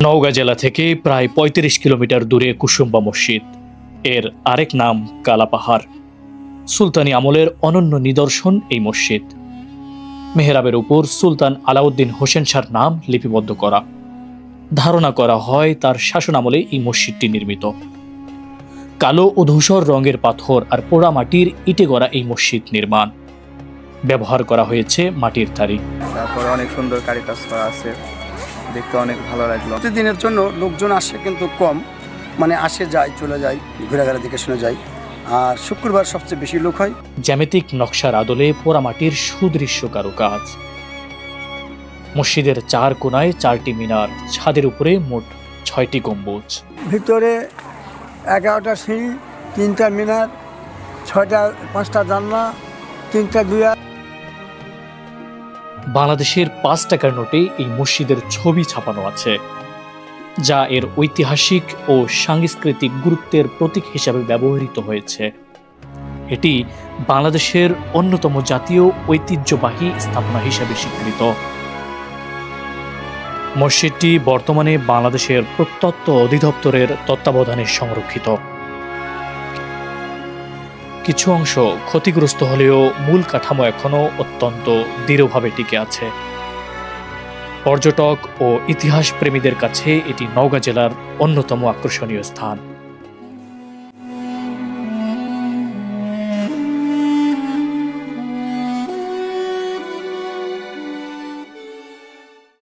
নওগাঁ জেলা থেকে প্রায় ৩৫ কিলোমিটার দূরে কুসুম্বা মসজিদ। এর আরেক নাম কালাপাহাড়। সুলতানি আমলের অনন্য নিদর্শন এই মসজিদ। মেহরাবের উপর সুলতান আলাউদ্দিন হোসেন শাহর নাম লিপিবদ্ধ করা। ধারণা করা হয় তার শাসনামলে এই মসজিদটি নির্মিত। কালো ও ধূসর রঙের পাথর আর পোড়া মাটির ইটে গড়া এই মসজিদ নির্মাণ। ব্যবহার করা হয়েছে মাটির তারি। তারপর অনেক সুন্দর কারুকাজ করা আছে, দেখতে অনেক ভালো লাগলো। প্রতিদিনের জন্য লোকজন আসে কিন্তু কম, মানে আসে যায় চলে যায়, ঘোরাঘুরা দেখে শুনে যায়। আর শুক্রবার সবচেয়ে বেশি লোক হয়। জ্যামিতিক নকশার আদলে পোড়ামাটির সুদৃশ্য কারুকাজ। মসজিদের 4 কোণায় 4টি মিনার, ছাদের উপরে মোট 6টি গম্বুজ। ভিতরে 11টা সিঁড়ি, 3টা মিনার, 5টা জানলা, 3টা দুয়ার। বাংলাদেশের 5 টাকার নোটে এই মসজিদের ছবি ছাপানো আছে, যা এর ঐতিহাসিক ও সাংস্কৃতিক গুরুত্বের প্রতীক হিসাবে ব্যবহৃত হয়েছে। এটি বাংলাদেশের অন্যতম জাতীয় ঐতিহ্যবাহী স্থাপনা হিসাবে স্বীকৃত। মসজিদটি বর্তমানে বাংলাদেশের প্রত্নতত্ত্ব অধিদপ্তরের তত্ত্বাবধানে সংরক্ষিত। কিছু অংশ ক্ষতিগ্রস্ত হলেও মূল কাঠামো এখনও অত্যন্ত দৃঢ়ভাবে টিকে আছে। পর্যটক ও ইতিহাস প্রেমীদের কাছে এটি নওগাঁ জেলার অন্যতম আকর্ষণীয় স্থান।